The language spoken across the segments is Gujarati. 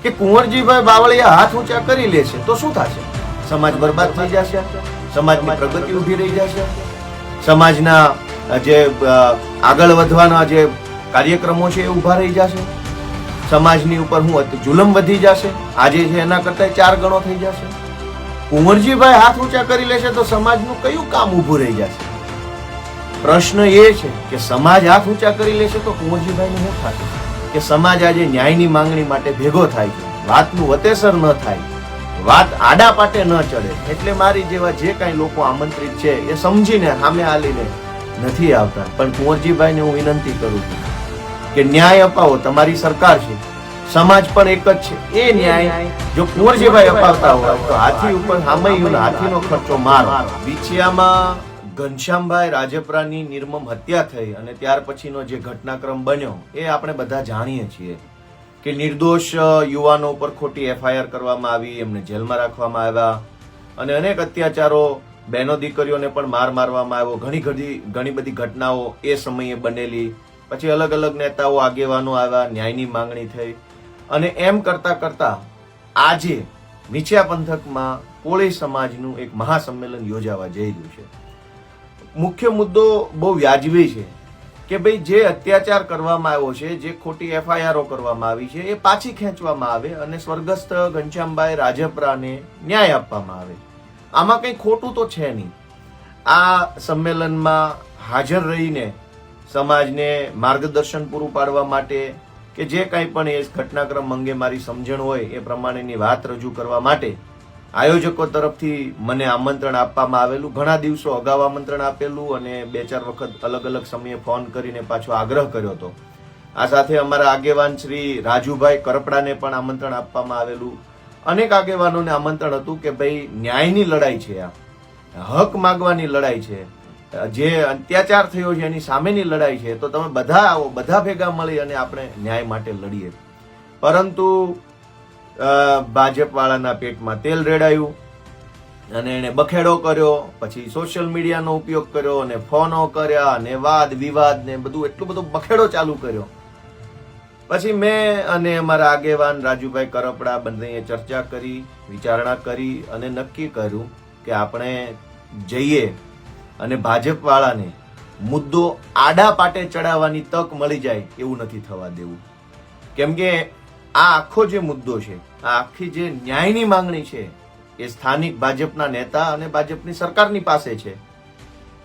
કે કુંવરજીભાઈ બાવળિયા હાથ ઊંચા કરી લેશે તો શું થશે? સમાજ બરબાદ થઈ જશે, સમાજની પ્રગતિ ઊભી રહી જશે, સમાજના જે આગળ વધવાના જે કાર્યક્રમો છે એ ઊભા રહી જશે, સમાજની ઉપર જુલમ વધી જશે, આજે છે એના કરતા 4 ગણો થઈ જશે. કુંવરજીભાઈ હાથ ઊંચા કરી લેશે તો સમાજનું કયું કામ ઊભું રહી જશે? પ્રશ્ન એ છે કે સમાજ હાથ ઊંચા કરી લેશે તો કુંવરજીભાઈનું શું થશે? કે સમાજ આજે ન્યાયની માંગણી માટે ભેગો થાય છે, વાતનું વતેસર ન થાય, વાત આડા પાટે ન ચડે. એટલે મારી જેવા જે કાંઈ લોકો આમંત્રિત છે એ સમજીને સામે આલીને નથી આવતા. પણ કુંવરજીભાઈને હું વિનંતી કરું છું કે ન્યાય અપાવો, તમારી સરકાર છે, સમાજ પણ એક જ છે. એ ન્યાય જો કુંવરજીભાઈ અપાવતા હોય તો હાથી ઉપર સામૈયું હાથીનો ખર્ચો મારો. વિછિયામાં ઘનશ્યામભાઈ રાજપરાની નિર્મમ હત્યા થઈ અને ત્યાર પછીનો જે ઘટનાક્રમ બન્યો એ આપણે બધા જાણીએ છીએ કે નિર્દોષ યુવાનો ઉપર ખોટી એફઆઈઆર કરવામાં આવી, એમને જેલમાં રાખવામાં આવ્યા અને અનેક અત્યાચારો, બહેનો દીકરીઓને પણ માર મારવામાં આવ્યો. ઘણી બધી ઘટનાઓ એ સમયે બનેલી. પછી અલગ અલગ નેતાઓ, આગેવાનો આવ્યા, ન્યાયની માંગણી થઈ અને એમ કરતા કરતા આજે વિછિયા પંથકમાં કોળી સમાજનું એક મહાસંમેલન યોજાવા જઈ રહ્યું છે. મુખ્ય મુદ્દો બહુ વ્યાજબી છે કે ભાઈ જે અત્યાચાર કરવામાં આવ્યો છે, જે ખોટી એફઆઈઆરો કરવામાં આવી છે એ પાછી ખેંચવામાં આવે અને સ્વર્ગસ્થ ઘનશ્યામભાઈ રાજપરાને ન્યાય આપવામાં આવે. આમાં કંઈ ખોટું તો છે નહીં. આ સંમેલનમાં હાજર રહીને સમાજને માર્ગદર્શન પૂરું પાડવા માટે કે જે કાંઈ પણ એ ઘટનાક્રમ અંગે મારી સમજણ હોય એ પ્રમાણેની વાત રજૂ કરવા માટે આયોજકો તરફથી મને આમંત્રણ આપવામાં આવેલું. ઘણા દિવસો અગાઉ આમંત્રણ આપેલું અને 2-4 વખત અલગ અલગ સમયે ફોન કરીને પાછો આગ્રહ કર્યો હતો. આ સાથે અમારા આગેવાન શ્રી રાજુભાઈ કરપડાને પણ આમંત્રણ આપવામાં આવેલું. અનેક આગેવાનોને આમંત્રણ હતું કે ભાઈ ન્યાયની લડાઈ છે, આ હક માગવાની લડાઈ છે, જે અત્યાચાર થયો છે એની સામેની લડાઈ છે, તો તમે બધા આવો, બધા ભેગા મળી અને આપણે ન્યાય માટે લડીએ. પરંતુ ભાજપ વાળાના પેટમાં તેલ રેડાયું અને એને બખેડો કર્યો. પછી સોશિયલ મીડિયાનો ઉપયોગ કર્યો અને ફોનો કર્યા અને વાદ વિવાદ ને બધું એટલું બધું બખેડો ચાલુ કર્યો. પછી મેં અને અમારા આગેવાન રાજુભાઈ કરપડા બંનેએ ચર્ચા કરી, વિચારણા કરી અને નક્કી કર્યું કે આપણે જઈએ અને ભાજપ વાળાને મુદ્દો આડા પાટે ચડાવવાની તક મળી જાય એવું નથી થવા દેવું. કેમ કે આ આખો જે મુદ્દો છે, આ આખી જે ન્યાયની માંગણી છે એ સ્થાનિક ભાજપના નેતા અને ભાજપની સરકારની પાસે છે.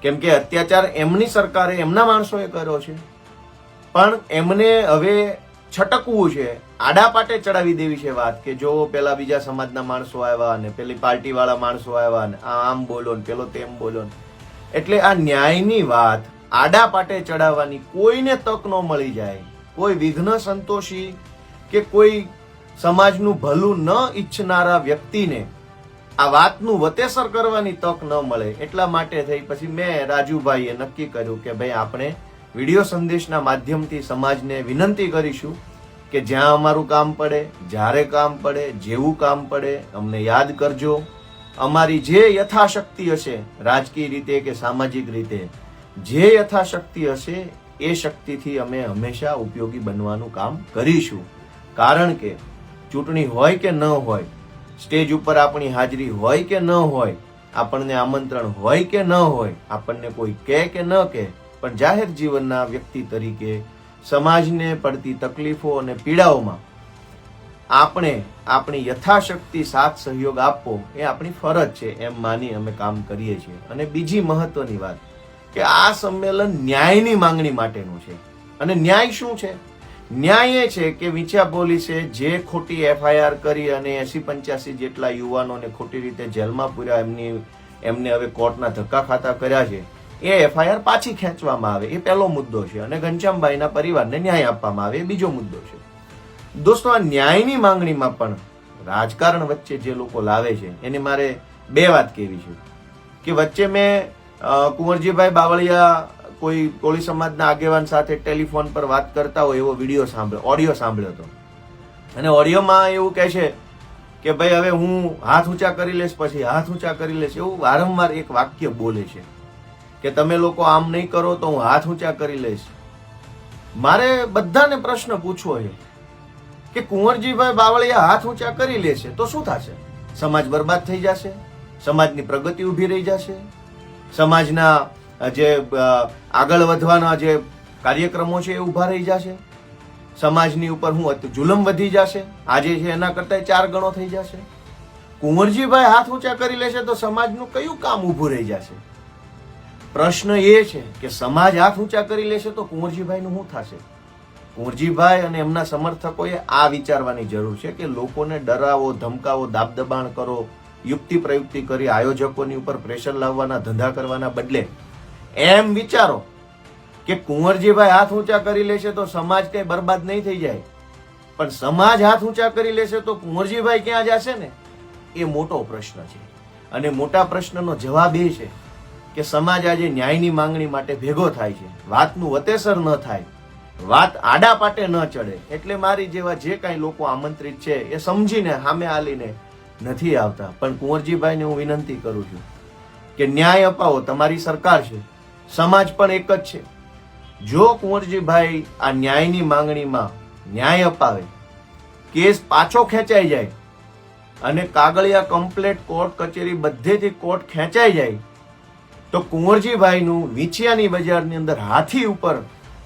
કેમ કે અત્યાચાર એમની સરકારે, એમના માણસોએ કર્યો છે, પણ એમને હવે છટકવું છે, આડા પાટે ચડાવી દેવી છે વાત કે જો પેલા બીજા સમાજના માણસો આવ્યા અને પેલી પાર્ટી વાળા માણસો આવ્યા અને આમ બોલો ને પેલો તેમ બોલો. એટલે આ ન્યાયની વાત આડા પાટે ચડાવવાની કોઈને તક ન મળી જાય, કોઈ વિઘ્ન સંતોષી કે કોઈ સમાજનું ભલું ન ઈચ્છનારા વ્યક્તિને આ વાતનું વતેસર કરવાની તક ન મળે. એટલા માટે થઈ પછી મેં રાજુભાઈએ નક્કી કર્યું કે ભાઈ આપણે વિડીયો સંદેશના માધ્યમથી સમાજને વિનંતી કરીશું કે જ્યાં અમારું કામ પડે, જ્યારે કામ પડે, જેવું કામ પડે અમને યાદ કરજો. અમારી જે યથાશક્તિ હશે, રાજકીય રીતે કે સામાજિક રીતે જે યથાશક્તિ હશે એ શક્તિથી અમે હંમેશા ઉપયોગી બનવાનું કામ કરીશું. કારણ કે ચૂંટણી હોય કે ન હોય, સ્ટેજ ઉપર આપણી હાજરી હોય કે ન હોય, આપણને આમંત્રણ હોય કે ન હોય, આપણને કોઈ કહે કે ન કહે, પણ જાહેર જીવનના વ્યક્તિ તરીકે સમાજને પડતી તકલીફો અને પીડાઓમાં આપણે આપણી યથાશક્તિ સાથ સહયોગ આપવો એ આપણી ફરજ છે એમ માની અમે કામ કરીએ છીએ. અને બીજી મહત્વની વાત કે આ સંમેલન ન્યાયની માંગણી માટેનું છે. અને ન્યાય શું છે? ન્યાય એ છે કે વિછિયા પોલીસે જે ખોટી એફઆઈઆર કરી અને 80-85 જેટલા યુવાનોને ખોટી રીતે જેલમાં પૂર્યા, એમને હવે કોર્ટના ધક્કા ખાતા કર્યા છે, એ એફઆઈઆર પાછી ખેંચવામાં આવે, એ પહેલો મુદ્દો છે. અને ઘનશ્યામભાઈના પરિવારને ન્યાય આપવામાં આવે, એ બીજો મુદ્દો છે. દોસ્તો, આ ન્યાયની માંગણીમાં પણ રાજકારણ વચ્ચે જે લોકો લાવે છે એને મારે 2 વાત કહેવી છે કે વચ્ચે મેં કુંવરજીભાઈ બાવળિયા કોઈ કોળી સમાજના આગેવાન સાથે ટેલિફોન પર વાત કરતા હોય એવો ઓડિયો સાંભળ્યો હતો. અને ઓડિયોમાં એવું કહે છે કે ભાઈ હવે હું હાથ ઊંચા કરી લઈશ, પછી હાથ ઊંચા કરી લઈશ, એવું વારંવાર એક વાક્ય બોલે છે કે તમે લોકો આમ નહીં કરો તો હું હાથ ઊંચા કરી લઈશ. મારે બધાને પ્રશ્ન પૂછવો છે કે કુંવરજીભાઈ બાવળિયા હાથ ઊંચા કરી લેશે તો શું થશે? સમાજ બરબાદ થઈ જશે, સમાજની પ્રગતિ ઊભી રહી જશે, સમાજના જે આગળ વધવાના જે કાર્યક્રમો છે એ ઊભા રહી જશે, સમાજની ઉપર જુલમ વધી જશે, આજે છે એના કરતા 4 ગણો થઈ જશે. કુંવરજીભાઈ હાથ ઊંચા કરી લેશે તો સમાજનું કયું કામ ઊભું રહી જશે? પ્રશ્ન એ છે કે સમાજ હાથ ઊંચા કરી લેશે તો કુંવરજીભાઈનું શું થશે? કુંવરજીભાઈ અને એમના સમર્થકોએ આ વિચારવાની જરૂર છે કે લોકોને ડરાવો, ધમકાવો, દાબદબાણ કરો, યુક્તિ પ્રયુક્તિ કરી આયોજકોની ઉપર પ્રેશર લાવવાના ધંધા કરવાના બદલે એમ વિચારો કે કુંવરજીભાઈ હાથ ઊંચા કરી લેશે તો સમાજ કઈ બરબાદ નહીં થઈ જાય, પણ સમાજ હાથ ઊંચા કરી લેશે તો કુંવરજીભાઈ ક્યાં જશે ને એ મોટો પ્રશ્ન છે. અને મોટા પ્રશ્નનો જવાબ એ છે કે સમાજ આજે ન્યાયની માંગણી માટે ભેગો થાય છે, વાતનું વતેસર ન થાય, વાત આડા પાટે ન ચડે. એટલે મારી જેવા જે કાંઈ લોકો આમંત્રિત છે એ સમજીને સામે આલીને નથી આવતા. પણ કુંવરજીભાઈને હું વિનંતી કરું છું કે ન્યાય અપાવો, તમારી સરકાર છે, સમાજ પણ એક જ છે. જો કુંવરજીભાઈ આ ન્યાયની માંગણીમાં ન્યાય અપાવે, કેસ પાછો ખેંચાઈ જાય અને કાગળિયા કમ્પ્લેટ કોર્ટ કચેરી બધેથી કોર્ટ ખેંચાઈ જાય તો કુંવરજીભાઈનું વીંછિયાની બજારની અંદર હાથી ઉપર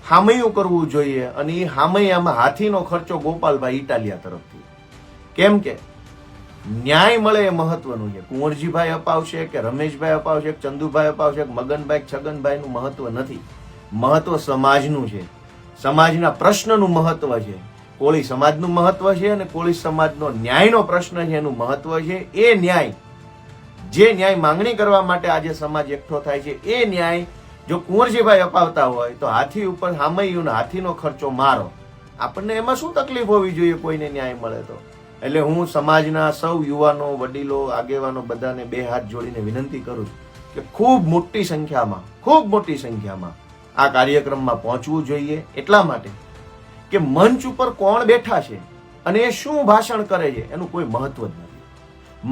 હામૈયું કરવું જોઈએ. અને એ હામૈયામાં હાથીનો ખર્ચો ગોપાલભાઈ ઇટાલિયા તરફથી. કેમ કે ન્યાય મળે એ મહત્વનું છે. કુંવરજીભાઈ અપાવશે કે રમેશભાઈ અપાવશે કે ચંદુભાઈ અપાવશે કે મગનભાઈ છગનભાઈનું મહત્વ નથી, મહત્વ સમાજનું છે, સમાજના પ્રશ્નનું મહત્વ છે, કોળી સમાજનું મહત્વ છે અને કોળી સમાજનો ન્યાયનો પ્રશ્ન છે એનું મહત્વ છે. એ ન્યાય, જે ન્યાય માંગણી કરવા માટે આજે સમાજ એકઠો થાય છે, એ ન્યાય જો કુંવરજીભાઈ અપાવતા હોય તો હાથી ઉપર હામૈયું, હાથીનો ખર્ચો મારો. આપણને એમાં શું તકલીફ હોવી જોઈએ કોઈને ન્યાય મળે તો? એટલે હું સમાજના સૌ યુવાનો, વડીલો, આગેવાનો બધાને 2 હાથ જોડીને વિનંતી કરું છું કે ખૂબ મોટી સંખ્યામાં આ કાર્યક્રમમાં પહોંચવું જોઈએ. એટલા માટે કે મંચ ઉપર કોણ બેઠા છે અને એ શું ભાષણ કરે છે એનું કોઈ મહત્વ જ નથી.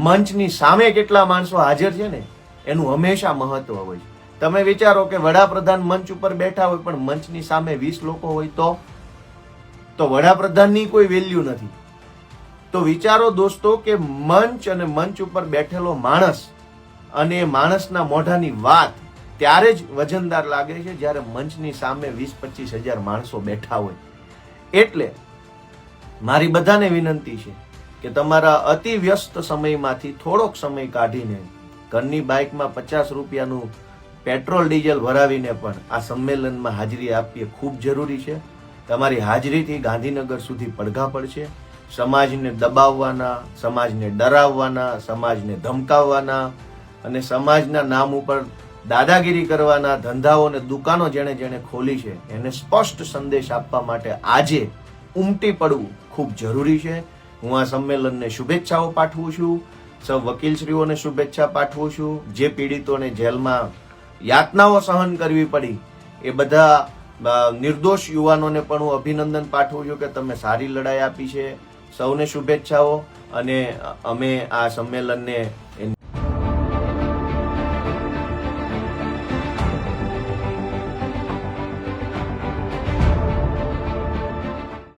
મંચની સામે કેટલા માણસો હાજર છે ને એનું હંમેશા મહત્વ હોય છે. તમે વિચારો કે વડાપ્રધાન મંચ ઉપર બેઠા હોય પણ મંચની સામે 20 લોકો હોય તો વડાપ્રધાનની કોઈ વેલ્યુ નથી. તો વિચારો દોસ્તો કે મંચ અને મંચ ઉપર બેઠેલો માણસ અને માણસના મોઢાની વાત ત્યારે જ વજનદાર લાગે છે જ્યારે મંચની સામે 20-25 હજાર માણસો બેઠા હોય. એટલે મારી બધાને વિનંતી છે કે તમારા અતિ વ્યસ્ત સમયમાંથી થોડોક સમય કાઢીને ઘરની બાઇકમાં 50 રૂપિયાનું પેટ્રોલ ડીઝલ ભરાવીને પણ આ સંમેલનમાં હાજરી આપવી ખૂબ જરૂરી છે. તમારી હાજરીથી ગાંધીનગર સુધી પડઘા પડશે. સમાજને દબાવવાના, સમાજને ડરાવવાના, સમાજને ધમકાવવાના અને સમાજના નામ ઉપર દાદાગીરી કરવાના ધંધાઓ અને દુકાનો જેણે જેણે ખોલી છે એને સ્પષ્ટ સંદેશ આપવા માટે આજે ઉમટી પડવું ખૂબ જરૂરી છે. હું આ સંમેલનને શુભેચ્છાઓ પાઠવું છું, સૌ વકીલશ્રીઓને શુભેચ્છા પાઠવું છું. જે પીડિતોને જેલમાં યાતનાઓ સહન કરવી પડી એ બધા નિર્દોષ યુવાનોને પણ હું અભિનંદન પાઠવું છું કે તમે સારી લડાઈ આપી છે. સૌને શુભેચ્છાઓ. અને અમે આ સંમેલનને